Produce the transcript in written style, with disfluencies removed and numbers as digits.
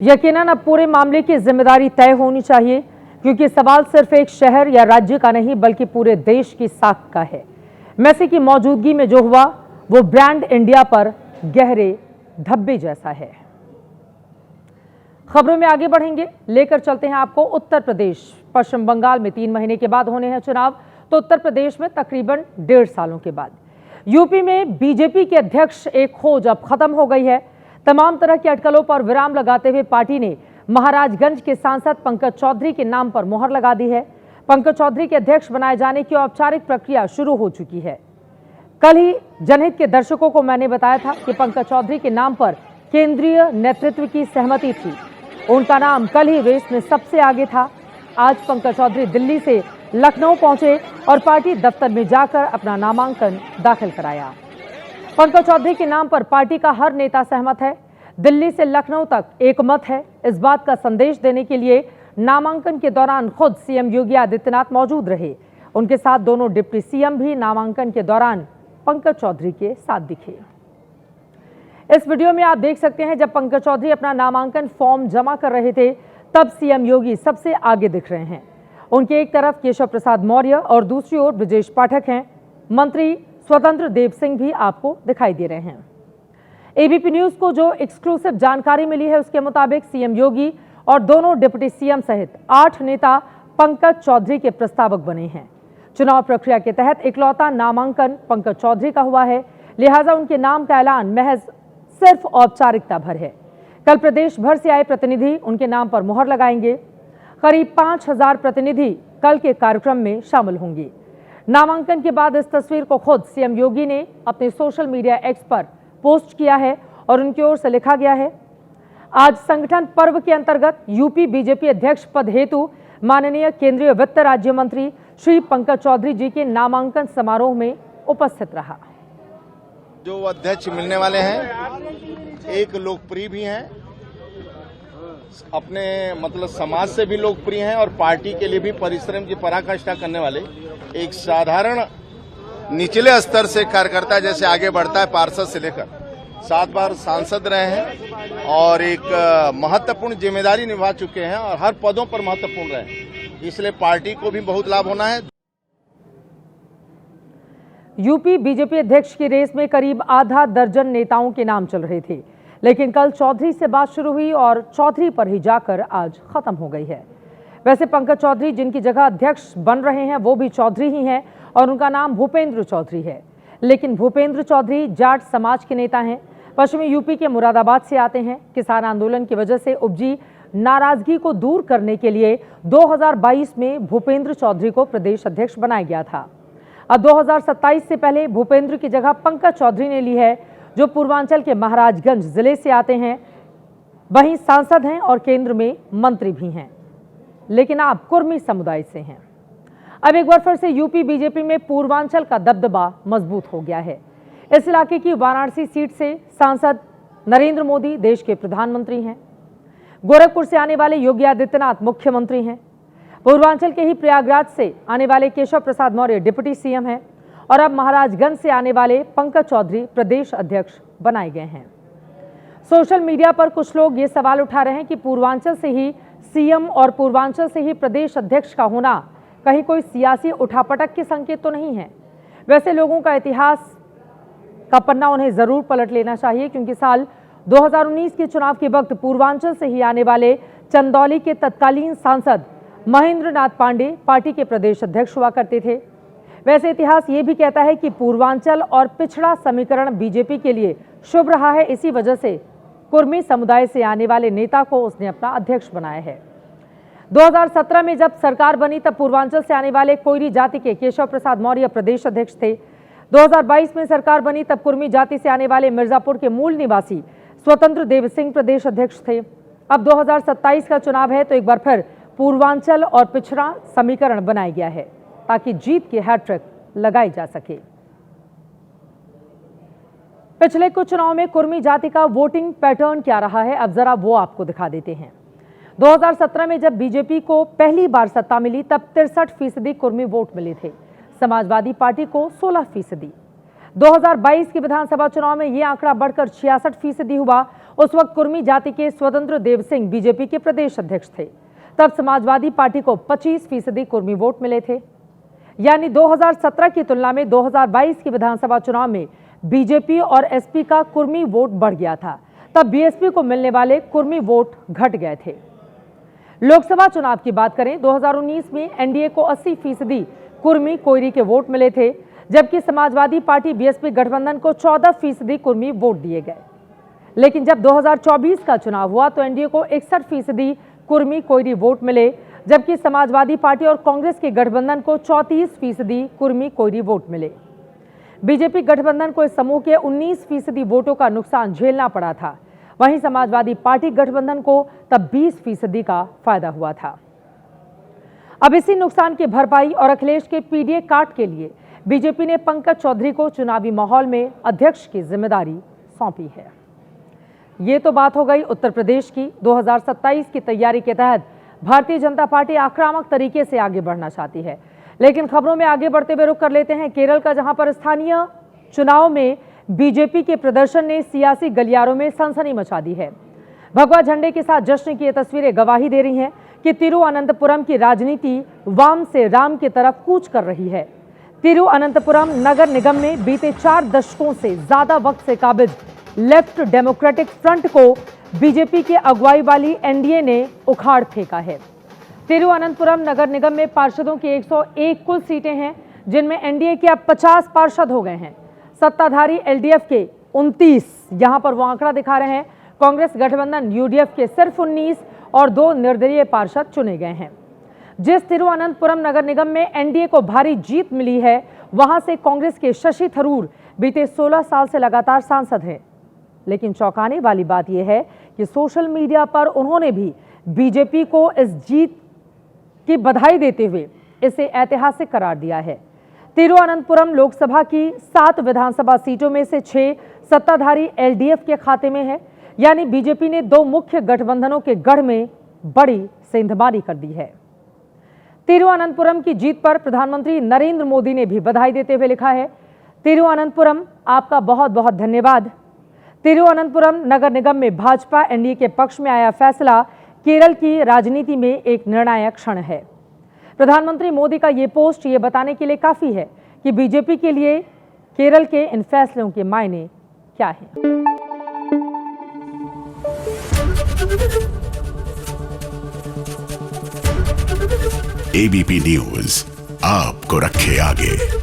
यकीनन अब पूरे मामले की जिम्मेदारी तय होनी चाहिए, क्योंकि सवाल सिर्फ एक शहर या राज्य का नहीं बल्कि पूरे देश की साख का है। मेसी की मौजूदगी में जो हुआ वो ब्रांड इंडिया पर गहरे धब्बे जैसा है। खबरों में आगे बढ़ेंगे, लेकर चलते हैं आपको उत्तर प्रदेश। पश्चिम बंगाल में 3 महीने के बाद होने हैं चुनाव, तो उत्तर प्रदेश में तकरीबन 1.5 सालों के बाद। यूपी में बीजेपी के अध्यक्ष एक खोज अब खत्म हो गई है। तमाम तरह की अटकलों पर विराम लगाते हुए पार्टी ने महाराजगंज के सांसद पंकज चौधरी के नाम पर मुहर लगा दी है। पंकज चौधरी के अध्यक्ष बनाए जाने की औपचारिक प्रक्रिया शुरू हो चुकी है। कल ही जनहित के दर्शकों को मैंने बताया था कि पंकज चौधरी के नाम पर केंद्रीय नेतृत्व की सहमति थी। उनका नाम कल ही रेस में सबसे आगे था। आज पंकज चौधरी दिल्ली से लखनऊ पहुंचे और पार्टी दफ्तर में जाकर अपना नामांकन दाखिल कराया। पंकज चौधरी के नाम पर पार्टी का हर नेता सहमत है। दिल्ली से लखनऊ तक एक मत है। इस बात का संदेश देने के लिए नामांकन के दौरान खुद सीएम योगी आदित्यनाथ मौजूद रहे। उनके साथ दोनों डिप्टी सीएम भी नामांकन के दौरान पंकज चौधरी के साथ दिखे। इस वीडियो में आप देख सकते हैं, जब पंकज चौधरी अपना नामांकन फॉर्म जमा कर रहे थे तब सीएम योगी सबसे आगे दिख रहे हैं। उनके एक तरफ केशव प्रसाद मौर्य और दूसरी ओर ब्रजेश पाठक हैं। मंत्री स्वतंत्र देव सिंह भी आपको दिखाई दे रहे हैं। एबीपी न्यूज को जो एक्सक्लूसिव जानकारी मिली है उसके मुताबिक सीएम योगी और दोनों डिप्टी सीएम सहित 8 नेता पंकज चौधरी के प्रस्तावक बने हैं। चुनाव प्रक्रिया के तहत इकलौता नामांकन पंकज चौधरी का हुआ है, लिहाजा उनके नाम का ऐलान महज सिर्फ औपचारिकता भर है। कल प्रदेश भर से आए प्रतिनिधि उनके नाम पर मुहर लगाएंगे। करीब 5000 प्रतिनिधि कल के कार्यक्रम में शामिल होंगे। नामांकन के बाद इस तस्वीर को खुद सीएम योगी ने अपने सोशल मीडिया एक्स पर पोस्ट किया है और उनकी ओर से लिखा गया है, आज संगठन पर्व के अंतर्गत यूपी बीजेपी अध्यक्ष पद हेतु माननीय केंद्रीय वित्त राज्य मंत्री श्री पंकज चौधरी जी के नामांकन समारोह में उपस्थित रहा। जो अध्यक्ष मिलने वाले हैं, एक लोकप्रिय भी हैं, अपने मतलब समाज से भी लोकप्रिय हैं और पार्टी के लिए भी परिश्रम की पराकाष्ठा करने वाले एक साधारण निचले स्तर से कार्यकर्ता जैसे आगे बढ़ता है, पार्षद से लेकर 7 बार सांसद रहे हैं और एक महत्वपूर्ण जिम्मेदारी निभा चुके हैं और हर पदों पर महत्वपूर्ण रहे हैं, इसलिए पार्टी को भी बहुत लाभ होना है। यूपी बीजेपी अध्यक्ष की रेस में करीब आधा दर्जन नेताओं के नाम चल रहे थे, लेकिन कल चौधरी से बात शुरू हुई और चौधरी पर ही जाकर आज खत्म हो गई है। वैसे पंकज चौधरी जिनकी जगह अध्यक्ष बन रहे हैं वो भी चौधरी ही हैं और उनका नाम भूपेंद्र चौधरी है। लेकिन भूपेंद्र चौधरी जाट समाज के नेता हैं, पश्चिमी यूपी के मुरादाबाद से आते हैं। किसान आंदोलन की वजह से उपजी नाराजगी को दूर करने के लिए 2022 में भूपेंद्र चौधरी को प्रदेश अध्यक्ष बनाया गया था। अब 2027 से पहले भूपेंद्र की जगह पंकज चौधरी ने ली है, जो पूर्वांचल के महाराजगंज जिले से आते हैं, वहीं सांसद हैं और केंद्र में मंत्री भी हैं, लेकिन आप कुर्मी समुदाय से हैं। अब एक बार फिर से यूपी बीजेपी में पूर्वांचल का दबदबा मजबूत हो गया है। इस इलाके की वाराणसी सीट से सांसद नरेंद्र मोदी देश के प्रधानमंत्री हैं। गोरखपुर से आने वाले योगी आदित्यनाथ मुख्यमंत्री हैं। पूर्वांचल के ही प्रयागराज से आने वाले केशव प्रसाद मौर्य डिप्टी सीएम हैं और अब महाराजगंज से आने वाले पंकज चौधरी प्रदेश अध्यक्ष बनाए गए हैं। सोशल मीडिया पर कुछ लोग ये सवाल उठा रहे हैं कि पूर्वांचल से ही सीएम और पूर्वांचल से ही प्रदेश अध्यक्ष का होना कहीं कोई सियासी उठापटक के संकेत तो नहीं है। वैसे लोगों का इतिहास का पन्ना उन्हें जरूर पलट लेना चाहिए, क्योंकि साल 2019 के चुनाव के वक्त पूर्वांचल से ही आने वाले चंदौली के तत्कालीन सांसद महेंद्र नाथ पांडे पार्टी के प्रदेश अध्यक्ष हुआ करते थे। वैसे इतिहास ये भी कहता है कि पूर्वांचल और पिछड़ा समीकरण बीजेपी के लिए शुभ रहा है। इसी वजह से कुर्मी समुदाय से आने वाले नेता को उसने अपना अध्यक्ष बनाया है। 2017 में जब सरकार बनी तब पूर्वांचल से आने वाले कोयरी जाति के केशव प्रसाद मौर्य प्रदेश अध्यक्ष थे। 2022 में सरकार बनी तब कुर्मी जाति से आने वाले मिर्जापुर के मूल निवासी स्वतंत्र देव सिंह प्रदेश अध्यक्ष थे। अब 2027 का चुनाव है तो एक बार फिर पूर्वांचल और पिछड़ा समीकरण बनाया गया है ताकि जीत की हैट्रिक लगाई जा सके। पिछले कुछ चुनाव में कुर्मी जाति का वोटिंग पैटर्न क्या रहा है, अब जरा वो आपको दिखा देते हैं। 2017 में जब बीजेपी को पहली बार सत्ता मिली तब 63% कुर्मी वोट मिले थे, समाजवादी पार्टी को 16%। 2022 के विधानसभा चुनाव में यह आंकड़ा बढ़कर 66% हुआ उस वक्त कुर्मी जाति के स्वतंत्र देव सिंह बीजेपी के प्रदेश अध्यक्ष थे। तब समाजवादी पार्टी को 25% कुर्मी वोट मिले थे। यानी 2017 की तुलना में 2022 के विधानसभा चुनाव में बीजेपी और एसपी का कुर्मी वोट बढ़ गया था। तब बीएसपी को मिलने वाले कुर्मी वोट घट गए थे। लोकसभा चुनाव की बात करें, 2019 में एनडीए को 80% कुर्मी कोयरी के वोट मिले थे, जबकि समाजवादी पार्टी बीएसपी गठबंधन को 14% कुर्मी वोट दिए गए। लेकिन जब 2024 का चुनाव हुआ तो एनडीए को 61% कुर्मी कोयरी वोट मिले, जबकि समाजवादी पार्टी और कांग्रेस के गठबंधन को 34% कुर्मी कोयरी वोट मिले। बीजेपी गठबंधन को इस समूह के 19% वोटों का नुकसान झेलना पड़ा था। वहीं समाजवादी पार्टी गठबंधन को तब 20% का फायदा हुआ था। अब इसी नुकसान की भरपाई और अखिलेश के पीडीए काट के लिए बीजेपी ने पंकज चौधरी को चुनावी माहौल में अध्यक्ष की जिम्मेदारी सौंपी है। ये तो बात हो गई उत्तर प्रदेश की। 2027 की तैयारी के तहत भारतीय जनता पार्टी आक्रामक तरीके से आगे बढ़ना चाहती है। लेकिन खबरों में आगे बढ़ते हुए रुख कर लेते हैं केरल का, जहां पर स्थानीय चुनाव में बीजेपी के प्रदर्शन ने सियासी गलियारों में सनसनी मचा दी है। भगवा झंडे के साथ जश्न की ये तस्वीरें गवाही दे रही हैं कि तिरुवनंतपुरम की राजनीति वाम से राम की तरफ कूच कर रही है। तिरुवनंतपुरम नगर निगम में बीते 4 दशकों से ज्यादा वक्त से काबिज लेफ्ट डेमोक्रेटिक फ्रंट को बीजेपी की अगुवाई वाली एनडीए ने उखाड़ फेंका है। तिरुवनंतपुरम नगर निगम में पार्षदों की 101 कुल सीटें हैं, जिनमें एनडीए के अब 50 पार्षद हो गए हैं। सत्ताधारी एलडीएफ के 29, यहां पर वो आंकड़ा दिखा रहे हैं। कांग्रेस गठबंधन यूडीएफ के सिर्फ 19 और 2 निर्दलीय पार्षद चुने गए हैं। जिस तिरुवनंतपुरम नगर निगम में एनडीए को भारी जीत मिली है, वहां से कांग्रेस के शशि थरूर बीते 16 साल से लगातार सांसद हैं। लेकिन चौंकाने वाली बात यह है कि सोशल मीडिया पर उन्होंने भी बीजेपी को इस जीत की बधाई देते हुए इसे ऐतिहासिक करार दिया है। तिरुवनंतपुरम लोकसभा की 7 विधानसभा सीटों में से 6 सत्ताधारी एलडीएफ के खाते में है। यानी बीजेपी ने 2 मुख्य गठबंधनों के गढ़ में बड़ी सेंधमारी कर दी है। तिरुवनंतपुरम की जीत पर प्रधानमंत्री नरेंद्र मोदी ने भी बधाई देते हुए लिखा है, तिरुवनंतपुरम आपका बहुत बहुत धन्यवाद। तिरुवनंतपुरम नगर निगम में भाजपा एनडीए के पक्ष में आया फैसला केरल की राजनीति में एक निर्णायक क्षण है। प्रधानमंत्री मोदी का ये पोस्ट ये बताने के लिए काफी है कि बीजेपी के लिए केरल के इन फैसलों के मायने क्या हैं। एबीपी न्यूज आपको रखे आगे।